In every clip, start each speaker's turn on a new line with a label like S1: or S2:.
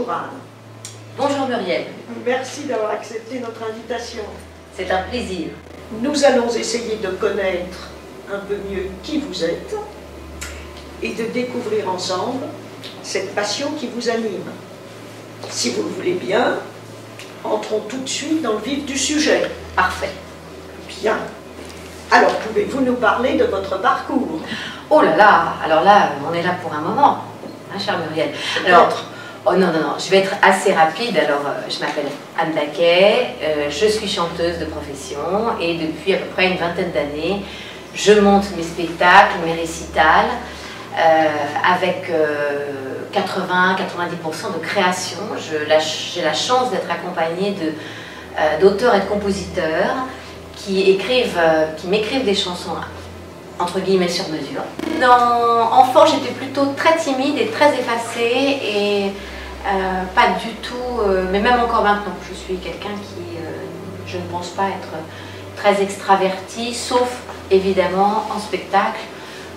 S1: Bonjour Anne.
S2: Bonjour Muriel.
S1: Merci d'avoir accepté notre invitation.
S2: C'est un plaisir.
S1: Nous allons essayer de connaître un peu mieux qui vous êtes et de découvrir ensemble cette passion qui vous anime. Si vous le voulez bien, entrons tout de suite dans le vif du sujet.
S2: Parfait.
S1: Bien. Alors, pouvez-vous nous parler de votre parcours?
S2: Oh là là, alors là, on est là pour un moment, hein, chère Muriel. Alors, oh non, je vais être assez rapide. Alors, je m'appelle Anne Baquet, je suis chanteuse de profession et depuis à peu près une vingtaine d'années, je monte mes spectacles, mes récitals avec 80-90% de création. J'ai la chance d'être accompagnée d'auteurs et de compositeurs qui m'écrivent des chansons entre guillemets sur mesure. Enfant, j'étais plutôt très timide et très effacée et pas du tout, mais même encore maintenant, je suis quelqu'un qui, je ne pense pas être très extraverti, sauf évidemment en spectacle,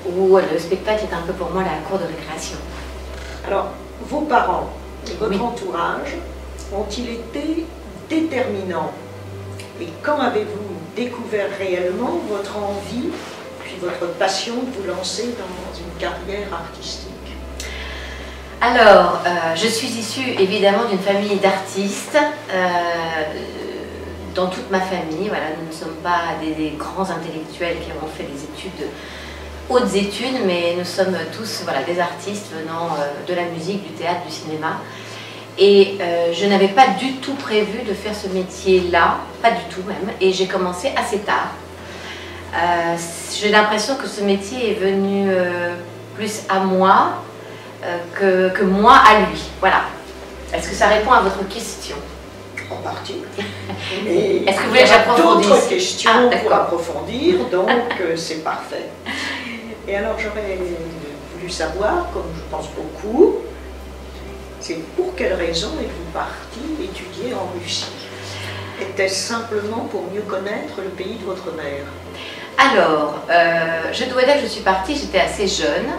S2: où le spectacle est un peu pour moi la cour de récréation.
S1: Alors, vos parents et votre
S2: Oui.
S1: entourage ont-ils été déterminants? Et quand avez-vous découvert réellement votre envie, puis votre passion de vous lancer dans une carrière artistique?
S2: Alors, je suis issue évidemment d'une famille d'artistes. Dans toute ma famille, voilà, nous ne sommes pas des grands intellectuels qui avons fait des études, hautes études, mais nous sommes tous voilà, des artistes venant de la musique, du théâtre, du cinéma. Et je n'avais pas du tout prévu de faire ce métier-là, pas du tout même, et j'ai commencé assez tard. J'ai l'impression que ce métier est venu plus à moi que moi à lui. Voilà. Est-ce que ça répond à votre question?
S1: En partie. Mais
S2: est-ce que vous voulez que j'approfondisse?
S1: D'autres questions pour
S2: d'accord.
S1: approfondir, donc c'est parfait. Et alors j'aurais voulu savoir, comme je pense beaucoup, c'est pour quelle raison êtes-vous parti étudier en Russie? Était-ce simplement pour mieux connaître le pays de votre mère?
S2: Alors, je dois dire que je suis partie, j'étais assez jeune.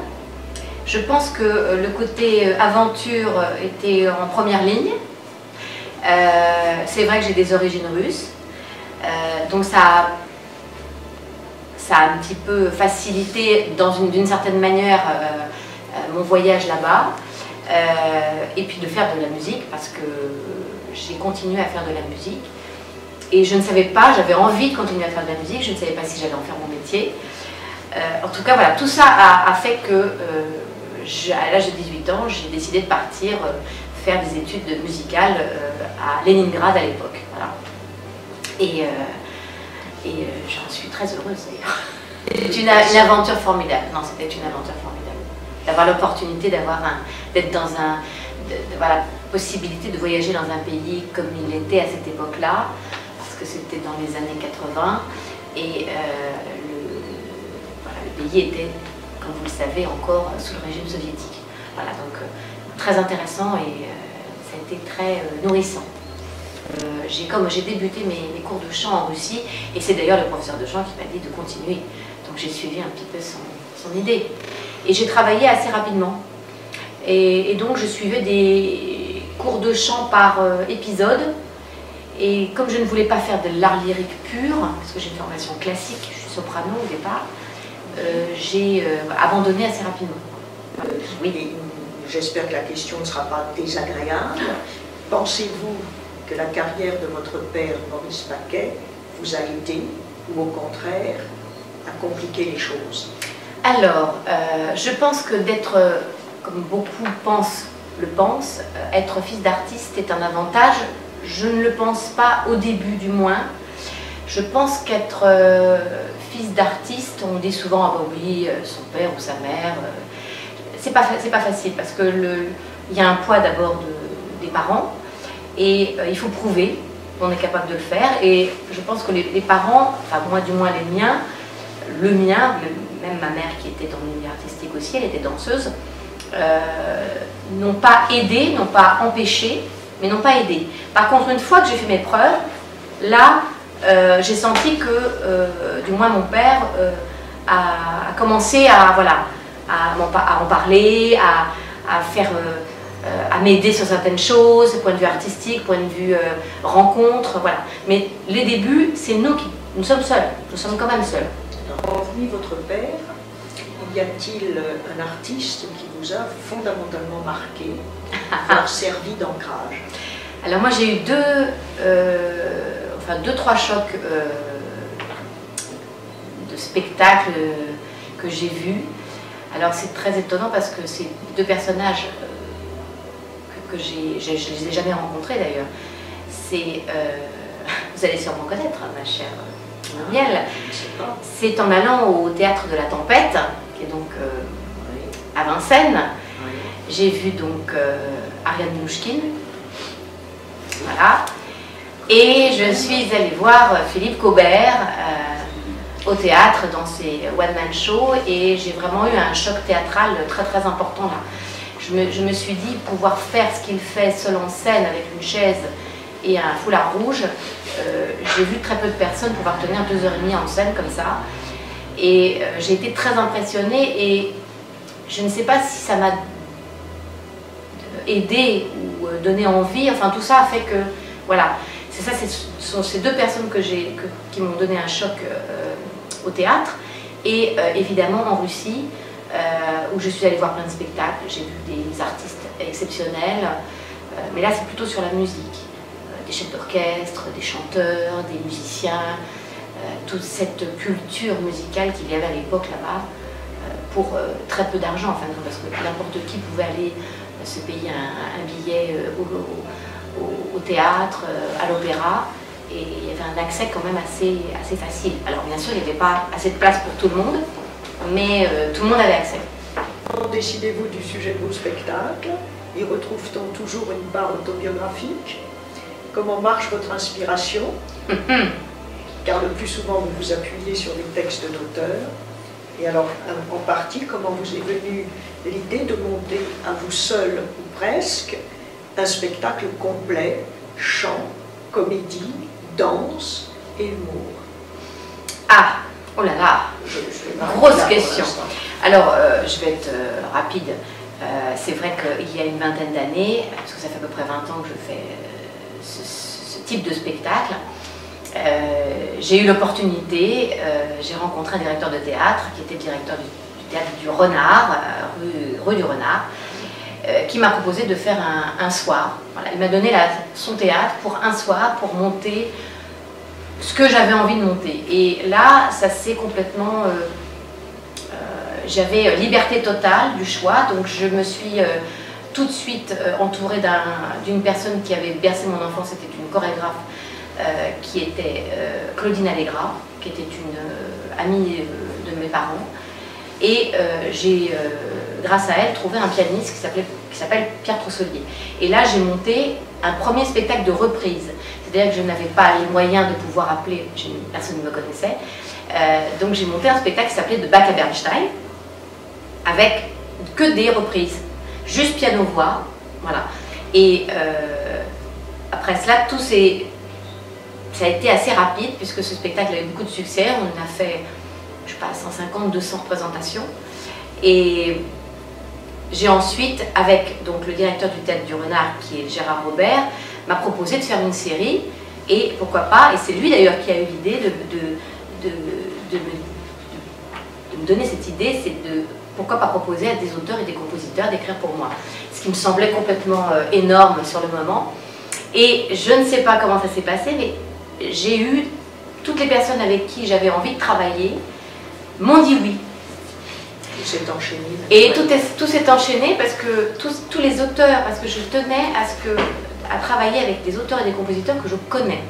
S2: Je pense que le côté aventure était en première ligne. C'est vrai que j'ai des origines russes, donc ça a un petit peu facilité d'une certaine manière mon voyage là-bas, et puis de faire de la musique parce que j'ai continué à faire de la musique et je ne savais pas, j'avais envie de continuer à faire de la musique, je ne savais pas si j'allais en faire mon métier. En tout cas voilà, tout ça a fait que à l'âge de 18 ans, j'ai décidé de partir faire des études musicales à Leningrad à l'époque. Voilà. Et j'en suis très heureuse d'ailleurs. C'est une aventure formidable. Non, c'était une aventure formidable. D'avoir l'opportunité d'être dans d'avoir la possibilité de voyager dans un pays comme il était à cette époque-là, parce que c'était dans les années 80, et le pays était, comme vous le savez, encore sous le régime soviétique. Voilà, donc très intéressant et ça a été très nourrissant. J'ai débuté mes cours de chant en Russie et c'est d'ailleurs le professeur de chant qui m'a dit de continuer. Donc j'ai suivi un petit peu son idée. Et j'ai travaillé assez rapidement. Et donc je suivais des cours de chant par épisode. Et comme je ne voulais pas faire de l'art lyrique pur, parce que j'ai une formation classique, je suis soprano au départ, j'ai abandonné assez rapidement.
S1: Oui. J'espère que la question ne sera pas désagréable. Pensez-vous que la carrière de votre père, Maurice Baquet, vous a aidé ou au contraire a compliqué les choses?
S2: Alors, je pense que d'être, comme beaucoup le pensent, être fils d'artiste est un avantage. Je ne le pense pas au début du moins. Je pense qu'être fils d'artiste, on dit souvent, ah bah oui, son père ou sa mère, c'est pas facile parce que il y a un poids d'abord des parents et il faut prouver qu'on est capable de le faire. Et je pense que les parents, enfin moi du moins les miens, même ma mère qui était dans le milieu artistique aussi, elle était danseuse, n'ont pas aidé, n'ont pas empêché, mais n'ont pas aidé. Par contre, une fois que j'ai fait mes preuves, là, j'ai senti que, du moins mon père a commencé à, voilà, à en parler, à faire à m'aider sur certaines choses, point de vue artistique, point de vue rencontre, voilà. Mais les débuts, c'est nous sommes seuls, nous sommes quand même seuls.
S1: Hormis votre père, y a-t-il un artiste qui vous a fondamentalement marqué, voire servi d'ancrage?
S2: Alors moi j'ai eu deux, trois chocs de spectacles que j'ai vus. Alors c'est très étonnant parce que c'est deux personnages que je les ai jamais rencontrés d'ailleurs. C'est, vous allez sûrement connaître, ma chère Miel, c'est en allant au Théâtre de la Tempête, qui est donc à Vincennes. J'ai vu donc Ariane Mnouchkine, voilà, et je suis allée voir Philippe Caubert au théâtre dans ses one-man shows, et j'ai vraiment eu un choc théâtral très très important là. Je me suis dit, pouvoir faire ce qu'il fait seul en scène avec une chaise et un foulard rouge, j'ai vu très peu de personnes pouvoir tenir 2h30 en scène comme ça, et j'ai été très impressionnée, et je ne sais pas si ça m'a aidé ou donné envie, enfin tout ça a fait que, voilà, c'est ça, ce sont ces deux personnes qui m'ont donné un choc au théâtre, et évidemment en Russie, où je suis allée voir plein de spectacles, j'ai vu des artistes exceptionnels, mais là c'est plutôt sur la musique, des chefs d'orchestre, des chanteurs, des musiciens, toute cette culture musicale qu'il y avait à l'époque là-bas, pour très peu d'argent, enfin, parce que n'importe qui pouvait aller se payer un billet au théâtre, à l'opéra, et il y avait un accès quand même assez facile. Alors bien sûr, il n'y avait pas assez de place pour tout le monde, mais tout le monde avait accès.
S1: Comment décidez-vous du sujet de vos spectacles? Y retrouve-t-on toujours une part autobiographique? Comment marche votre inspiration? Car le plus souvent, vous vous appuyez sur des textes d'auteurs. Et alors, en partie, comment vous est venue l'idée de monter à vous seul, ou presque, un spectacle complet, chant, comédie, danse et humour?
S2: Ah, oh là là, grosse question. Alors, je vais être rapide. C'est vrai qu'il y a une vingtaine d'années, parce que ça fait à peu près 20 ans que je fais ce type de spectacle, j'ai eu l'opportunité, j'ai rencontré un directeur de théâtre qui était directeur du théâtre du Renard, rue du Renard, qui m'a proposé de faire un soir. Voilà, il m'a donné son théâtre pour un soir, pour monter ce que j'avais envie de monter. Et là, ça s'est complètement... j'avais liberté totale du choix, donc je me suis tout de suite entourée d'une personne qui avait bercé mon enfance. C'était une chorégraphe qui était Claudine Allegra, qui était une amie de mes parents. Et j'ai, grâce à elle, trouvé un pianiste qui s'appelle Pierre Trosselier. Et là, j'ai monté un premier spectacle de reprise. C'est-à-dire que je n'avais pas les moyens de pouvoir appeler, personne ne me connaissait. Donc j'ai monté un spectacle qui s'appelait De Bach à Bernstein, avec que des reprises, juste piano-voix, voilà. Et après cela, ça a été assez rapide, puisque ce spectacle a eu beaucoup de succès. On en a fait, je sais pas, 150, 200 représentations. Et j'ai ensuite, avec donc, le directeur du Théâtre du Renard, qui est Gérard Robert, m'a proposé de faire une série, et pourquoi pas, et c'est lui d'ailleurs qui a eu l'idée de me donner cette idée, c'est de pourquoi pas proposer à des auteurs et des compositeurs d'écrire pour moi. Ce qui me semblait complètement énorme sur le moment. Et je ne sais pas comment ça s'est passé, mais j'ai eu toutes les personnes avec qui j'avais envie de travailler m'ont dit oui.
S1: Tout s'est enchaîné.
S2: Et tout s'est enchaîné parce que tous les auteurs, parce que je tenais à travailler avec des auteurs et des compositeurs que je connais.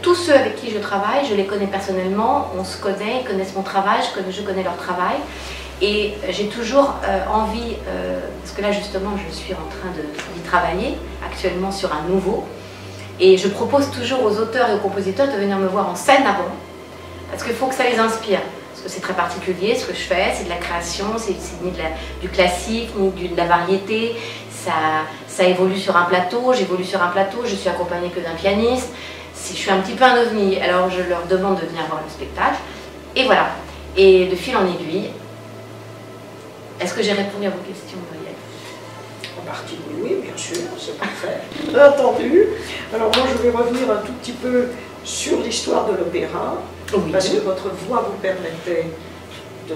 S2: Tous ceux avec qui je travaille, je les connais personnellement, on se connaît, ils connaissent mon travail, je connais leur travail. Et j'ai toujours envie, parce que là justement je suis en train d'y travailler actuellement sur un nouveau, et je propose toujours aux auteurs et aux compositeurs de venir me voir en scène avant, parce qu'il faut que ça les inspire, parce que c'est très particulier ce que je fais, c'est de la création, c'est ni du classique, ni de la variété, ça évolue sur un plateau, j'évolue sur un plateau, je suis accompagnée que d'un pianiste, je suis un petit peu un ovni, alors je leur demande de venir voir le spectacle, et voilà, et de fil en aiguille. Est-ce que j'ai répondu à vos questions, Muriel?
S1: En partie, oui, oui, bien sûr, c'est parfait. Entendu. Alors moi, je vais revenir un tout petit peu sur l'histoire de l'opéra,
S2: Oui.
S1: parce que votre voix vous permettait de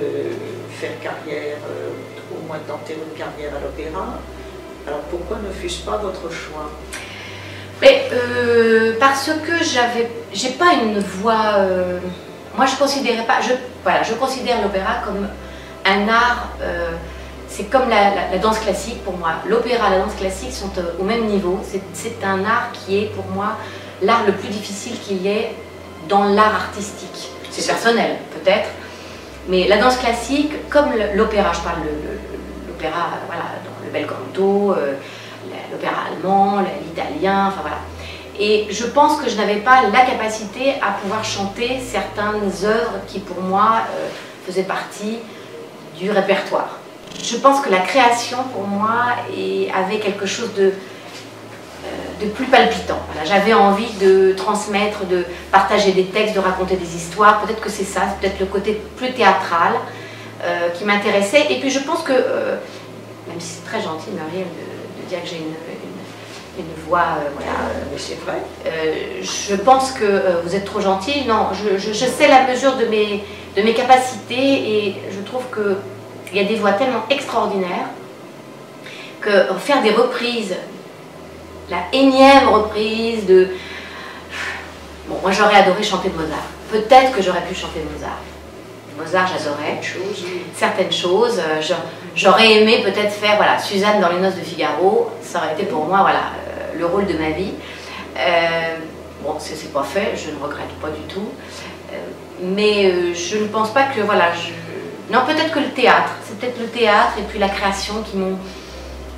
S1: faire carrière, au moins d'enterrer une carrière à l'opéra. Alors pourquoi ne fût-ce pas votre choix?
S2: Mais parce que j'ai pas une voix. Moi, je considérais pas. Voilà, je considère l'opéra comme un art. C'est comme la danse classique pour moi. L'opéra et la danse classique sont au même niveau. C'est un art qui est pour moi l'art le plus difficile qu'il y ait dans l'art artistique. C'est personnel, peut-être. Mais la danse classique, comme l'opéra, je parle de l'opéra, voilà, dans le bel canto, l'opéra allemand, l'italien, enfin voilà. Et je pense que je n'avais pas la capacité à pouvoir chanter certaines œuvres qui pour moi faisaient partie du répertoire. Je pense que la création pour moi avait quelque chose de plus palpitant. Voilà, j'avais envie de transmettre, de partager des textes, de raconter des histoires. Peut-être que c'est ça, c'est peut-être le côté plus théâtral qui m'intéressait. Et puis je pense que, même si c'est très gentil, Muriel, de dire que j'ai une voix, voilà.
S1: Mais c'est vrai.
S2: Je pense que vous êtes trop gentil. Non, je sais la mesure de mes capacités et je trouve qu'il y a des voix tellement extraordinaires que faire des reprises, la énième reprise de... Bon, moi j'aurais adoré chanter de Mozart. Peut-être que j'aurais pu chanter de Mozart. Mozart, j'adorais. Certaines choses. J'aurais aimé peut-être faire, voilà, Suzanne dans Les Noces de Figaro. Ça aurait été pour moi, voilà, le rôle de ma vie. Bon, c'est pas fait, je ne regrette pas du tout. Mais je ne pense pas que, voilà, non, peut-être que le théâtre. C'est peut-être le théâtre et puis la création qui m'ont...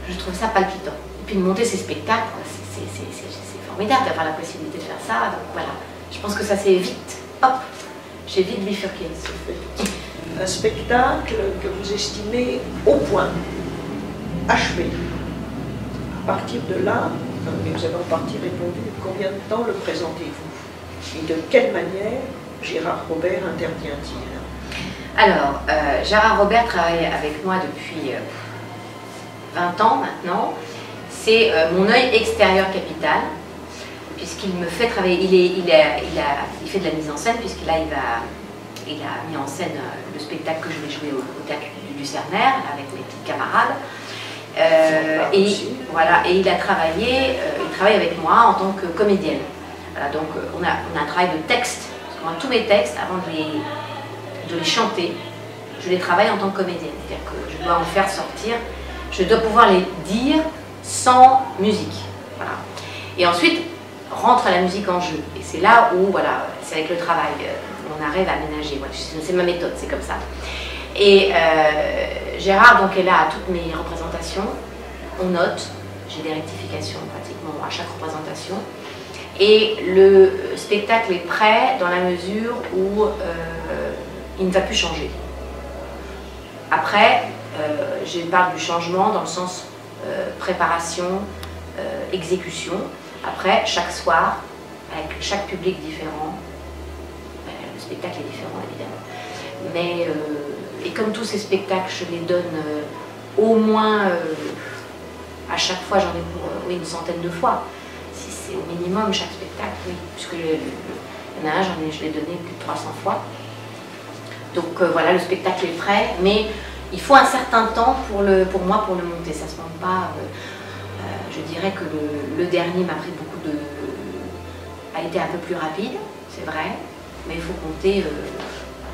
S2: Je trouve ça palpitant. Et puis de monter ces spectacles, c'est formidable d'avoir la possibilité de faire ça. Donc voilà, je pense que ça s'est vite, hop, j'ai vite bifurqué.
S1: Un spectacle que vous estimez au point, achevé. À partir de là, vous avez en partie répondu, combien de temps le présentez-vous? Et de quelle manière Gérard Robert intervient-il?
S2: Alors, Gérard Robert travaille avec moi depuis 20 ans maintenant. C'est mon œil extérieur capital, puisqu'il me fait travailler. Il fait de la mise en scène, puisqu'il a mis en scène le spectacle que je vais jouer au théâtre du Lucernaire avec mes petits camarades. Voilà, et il travaille avec moi en tant que comédienne. Voilà, donc on a un travail de texte. Moi, tous mes textes, avant de les chanter, je les travaille en tant que comédienne. C'est-à-dire que je dois en faire sortir, je dois pouvoir les dire sans musique. Voilà. Et ensuite, rentre la musique en jeu. Et c'est là où, voilà, c'est avec le travail, on arrive à aménager. Voilà, c'est ma méthode, c'est comme ça. Et Gérard donc, est là à toutes mes représentations. On note, j'ai des rectifications pratiquement à chaque représentation. Et le spectacle est prêt dans la mesure où il ne va plus changer. Après, je parle du changement dans le sens préparation, exécution. Après, chaque soir, avec chaque public différent, le spectacle est différent évidemment. Mais, et comme tous ces spectacles, je les donne au moins, à chaque fois, j'en ai pour une centaine de fois. Si c'est au minimum chaque spectacle, oui. Puisque il y en a un, je l'ai donné plus de 300 fois. Donc voilà, le spectacle est prêt, mais il faut un certain temps pour moi pour le monter. Ça se monte pas. Je dirais que le dernier m'a pris a été un peu plus rapide, c'est vrai, mais il faut compter.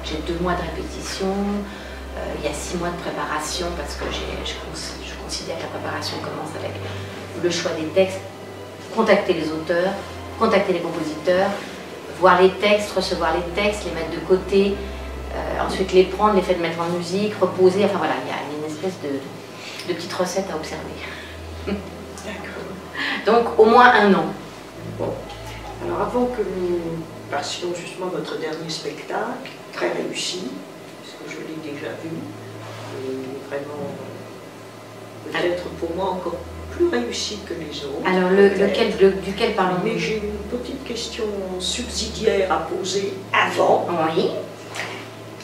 S2: J'ai 2 mois de répétition, il y a 6 mois de préparation parce que je considère que la préparation commence avec le choix des textes, contacter les auteurs, contacter les compositeurs, voir les textes, recevoir les textes, les mettre de côté. Ensuite les prendre, les faire mettre en musique, reposer, enfin voilà, il y a une espèce de petite recette à observer. Donc au moins 1 an.
S1: Bon. Alors avant que nous passions justement à votre dernier spectacle, très réussi, parce que je l'ai déjà vu, et vraiment peut-être pour moi encore plus réussi que les autres.
S2: Alors duquel parlons-nous?
S1: Mais j'ai une petite question subsidiaire à poser avant.
S2: Oui.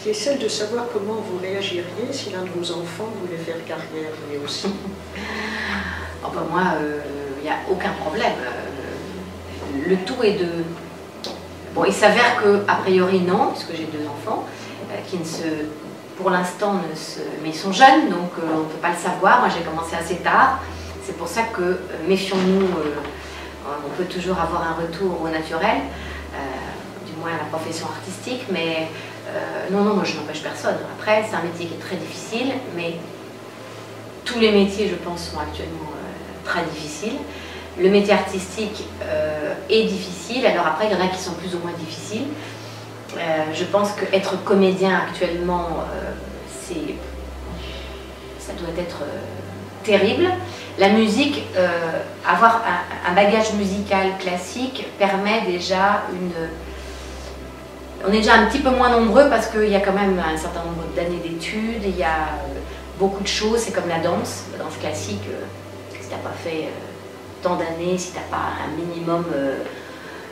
S1: Qui est celle de savoir comment vous réagiriez si l'un de vos enfants voulait faire carrière lui aussi.
S2: ben moi, il n'y a aucun problème. Le tout est de... Bon, il s'avère que, a priori, non, puisque j'ai 2 enfants, qui ne se... Pour l'instant, mais ils sont jeunes, donc on ne peut pas le savoir. Moi, j'ai commencé assez tard. C'est pour ça que, méfions-nous, on peut toujours avoir un retour au naturel, du moins à la profession artistique, mais non, moi je n'empêche personne. Après, c'est un métier qui est très difficile, mais tous les métiers, je pense, sont actuellement très difficiles. Le métier artistique est difficile, alors après, il y en a qui sont plus ou moins difficiles. Je pense qu'être comédien actuellement, ça doit être terrible. La musique, avoir un bagage musical classique permet déjà on est déjà un petit peu moins nombreux parce qu'il y a quand même un certain nombre d'années d'études, il y a beaucoup de choses, c'est comme la danse classique, si tu n'as pas fait tant d'années, si tu n'as pas un minimum...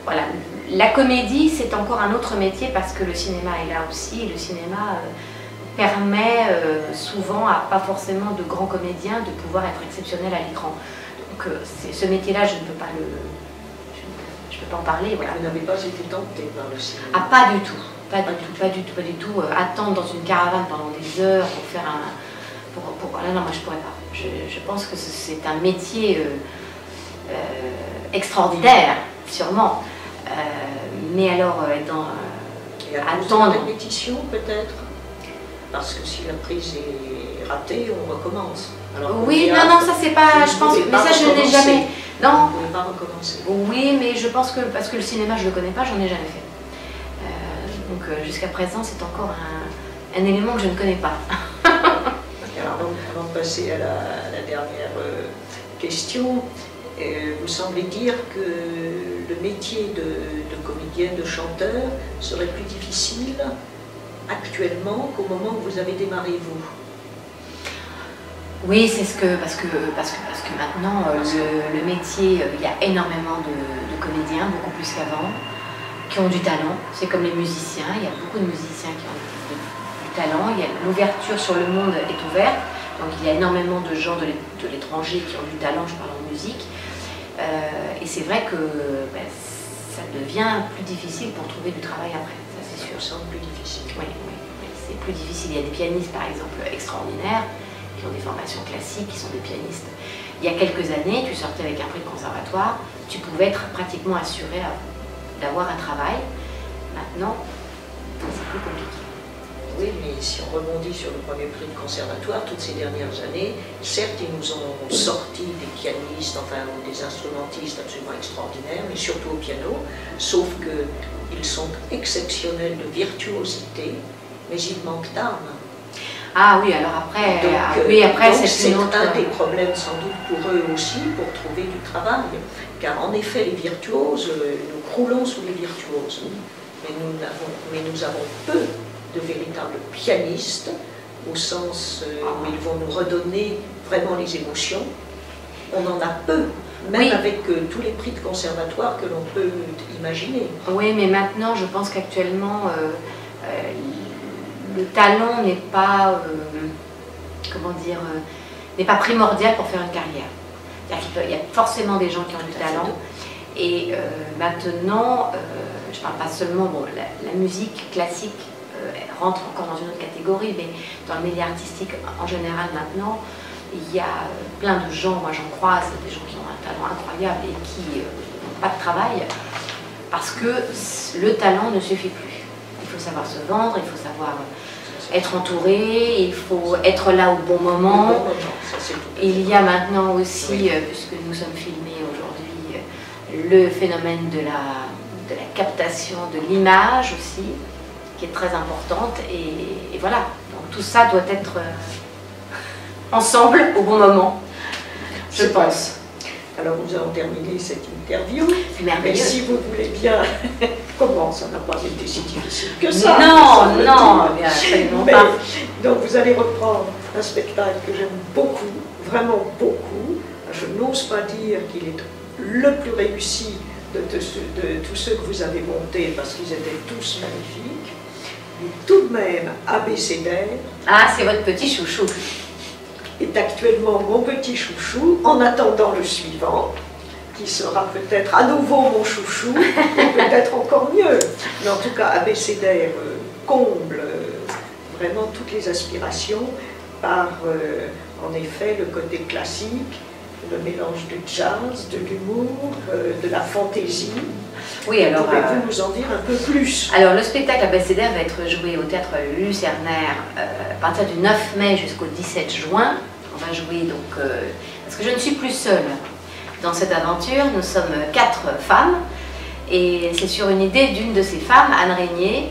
S2: voilà. La comédie, c'est encore un autre métier parce que le cinéma est là aussi, et le cinéma permet souvent à pas forcément de grands comédiens de pouvoir être exceptionnels à l'écran. Donc ce métier-là, je ne peux pas je peux pas en parler. Voilà.
S1: Vous n'avez pas été tenté par le cinéma?
S2: Ah, pas du tout, pas du tout. Attendre dans une caravane pendant des heures pour faire un... non, moi je pourrais pas. Je pense que c'est un métier extraordinaire, sûrement. Mais alors,
S1: attendre... Une répétition peut-être? Parce que si la prise est ratée, on recommence. Alors,
S2: oui, non, ça c'est pas... Je pense, mais ça je n'ai jamais... Non.
S1: Vous ne pouvez pas recommencer.
S2: Oui, mais je pense que, parce que le cinéma je ne le connais pas, j'en ai jamais fait. Donc jusqu'à présent, c'est encore un élément que je ne connais pas.
S1: Alors, avant de passer à la dernière question, vous semblez dire que le métier de comédien, de chanteur, serait plus difficile actuellement qu'au moment où vous avez démarré, vous?
S2: Oui, c'est parce que maintenant, le métier, il y a énormément de comédiens, beaucoup plus qu'avant, qui ont du talent. C'est comme les musiciens, il y a beaucoup de musiciens qui ont du talent. L'ouverture sur le monde est ouverte, donc il y a énormément de gens de l'étranger qui ont du talent, je parle en musique. Et c'est vrai que ça devient plus difficile pour trouver du travail après, ça c'est sûr.
S1: Ça semble plus difficile.
S2: Oui, c'est plus difficile. Il y a des pianistes par exemple extraordinaires, qui ont des formations classiques, qui sont des pianistes. Il y a quelques années, tu sortais avec un prix de conservatoire, tu pouvais être pratiquement assuré d'avoir un travail. Maintenant, c'est plus compliqué.
S1: Oui, mais si on rebondit sur le premier prix de conservatoire, toutes ces dernières années, certes, ils nous ont sorti des pianistes, enfin, ou des instrumentistes absolument extraordinaires, mais surtout au piano, sauf qu'ils sont exceptionnels de virtuosité, mais il manque d'âme.
S2: Ah oui, alors après,
S1: c'est un des problèmes sans doute pour eux aussi, pour trouver du travail. Car en effet, les virtuoses, nous croulons sous les virtuoses, mais nous avons peu de véritables pianistes, au sens où ils vont nous redonner vraiment les émotions. On en a peu, même avec tous les prix de conservatoire que l'on peut imaginer.
S2: Oui, mais maintenant, je pense qu'actuellement, le talent n'est pas, n'est pas primordial pour faire une carrière. Il y a forcément des gens qui ont du talent. Et maintenant, je ne parle pas seulement, bon, la musique classique rentre encore dans une autre catégorie, mais dans le milieu artistique en général maintenant, il y a plein de gens, moi j'en croise, des gens qui ont un talent incroyable et qui n'ont pas de travail, parce que le talent ne suffit plus. Il faut savoir se vendre, il faut savoir être entouré, il faut être là au bon moment. Il y a maintenant aussi, puisque nous sommes filmés aujourd'hui, le phénomène de la captation de l'image aussi, qui est très importante, et voilà. Donc tout ça doit être ensemble au bon moment, je pense.
S1: Alors nous allons terminer cette interview.
S2: Mais
S1: si vous voulez bien, comment ça n'a pas été si difficile que ça?
S2: Non, absolument pas.
S1: Donc vous allez reprendre un spectacle que j'aime beaucoup, vraiment beaucoup. Je n'ose pas dire qu'il est le plus réussi de tous ceux que vous avez montés, parce qu'ils étaient tous magnifiques. Mais tout de même, abécédaire.
S2: Ah, c'est votre petit chouchou.
S1: est actuellement mon petit chouchou, en attendant le suivant, qui sera peut-être à nouveau mon chouchou, ou peut-être encore mieux. Mais en tout cas, abécédaire comble vraiment toutes les aspirations par, en effet, le côté classique, le mélange du jazz, de l'humour, de la fantaisie.
S2: Oui, alors...
S1: Pouvez-vous nous en dire un peu plus?
S2: Alors, le spectacle abécédaire va être joué au théâtre Lucernaire à partir du 9 mai jusqu'au 17 juin. On va jouer donc... parce que je ne suis plus seule dans cette aventure, nous sommes 4 femmes, et c'est sur une idée d'une de ces femmes, Anne Régnier,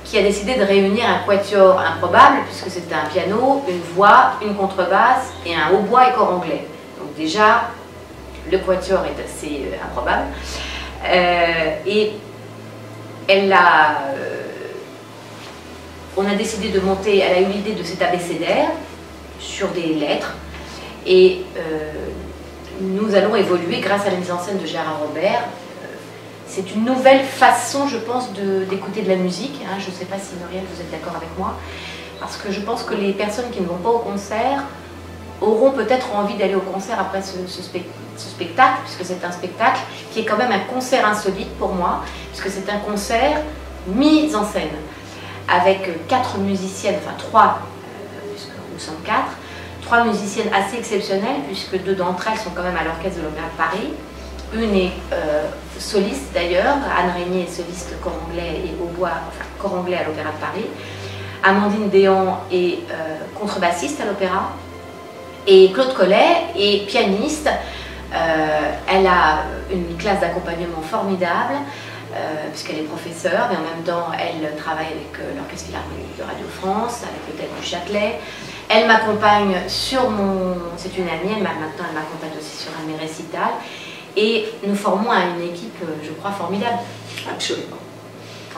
S2: qui a décidé de réunir un quatuor improbable, puisque c'était un piano, une voix, une contrebasse et un hautbois et cor anglais. Donc déjà, le quatuor est assez improbable. Et elle a... on a décidé de monter, elle a eu l'idée de cet abécédaire sur des lettres, et nous allons évoluer grâce à la mise en scène de Gérard Robert. C'est une nouvelle façon, je pense, d'écouter de la musique. Hein. Je ne sais pas si Muriel, vous êtes d'accord avec moi, parce que je pense que les personnes qui ne vont pas au concert auront peut-être envie d'aller au concert après ce spectacle, puisque c'est un spectacle qui est quand même un concert insolite pour moi, puisque c'est un concert mis en scène, avec 4 musiciennes, enfin 3, puisque nous sommes 4, 3 musiciennes assez exceptionnelles, puisque 2 d'entre elles sont quand même à l'Orchestre de l'Opéra de Paris. Une est soliste d'ailleurs, Anne Régnier est soliste cor anglais et hautbois, enfin cor anglais à l'Opéra de Paris. Amandine Déhan est contrebassiste à l'opéra. Et Claude Collet est pianiste. Elle a une classe d'accompagnement formidable, puisqu'elle est professeure, mais en même temps elle travaille avec l'Orchestre Philharmonique de Radio France, avec le Théâtre du Châtelet. Elle m'accompagne sur mon... C'est une amie, maintenant elle m'accompagne aussi sur un de mes récitals. Et nous formons une équipe, je crois, formidable.
S1: Absolument.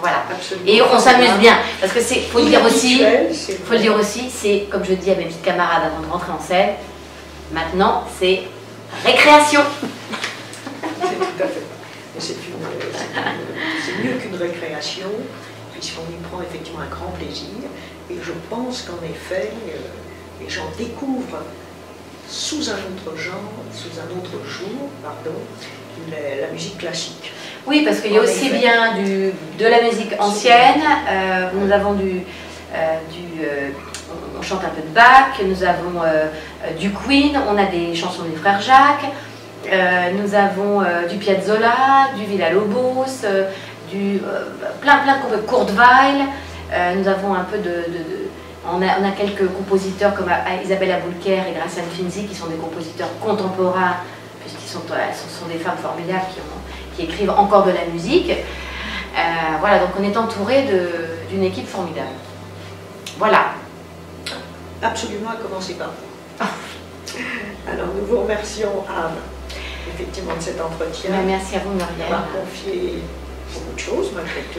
S2: Voilà.
S1: Absolument.
S2: Et on s'amuse bien. Parce que c'est, faut le dire aussi, c'est, comme je dis à mes petites camarades avant de rentrer en scène, maintenant, c'est récréation.
S1: C'est tout à fait. C'est mieux qu'une récréation, puisqu'on y prend effectivement un grand plaisir. Et je pense qu'en effet, les gens découvrent sous un autre genre, sous un autre jour, pardon, la musique classique.
S2: Oui, parce qu'il y a aussi bien de la musique ancienne, nous avons on chante un peu de Bach, nous avons du Queen, on a des chansons des frères Jacques, nous avons du Piazzolla, du Villa-Lobos, plein de Kurt Weill, nous avons un peu on a quelques compositeurs comme Isabelle Aboulker et Graciane Finzi qui sont des compositeurs contemporains, puisqu'ils sont des femmes formidables qui écrivent encore de la musique. Voilà, donc on est entouré d'une équipe formidable. Voilà.
S1: Absolument, à commencer par vous. Alors nous vous remercions, Anne, effectivement, de cet entretien.
S2: Merci à vous, Muriel.
S1: D'avoir confié beaucoup de choses, malgré tout.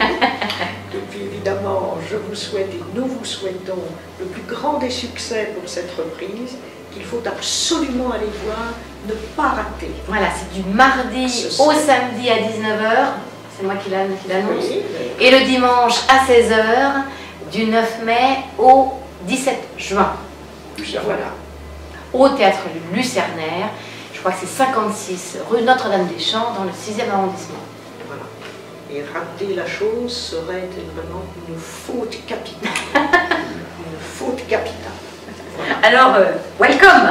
S1: Et puis évidemment, je vous souhaite et nous vous souhaitons le plus grand des succès pour cette reprise, qu'il faut absolument aller voir, ne pas rater.
S2: Voilà, c'est du mardi au samedi à 19h, c'est moi qui l'annonce, oui, et le dimanche à 16h, du 9 mai au 17 juin.
S1: Voilà.
S2: Au théâtre Lucernaire, je crois que c'est 56 rue Notre-Dame-des-Champs, dans le 6e arrondissement.
S1: Voilà. Et rater la chose serait vraiment une faute capitale. Une faute capitale. Voilà.
S2: Alors, welcome.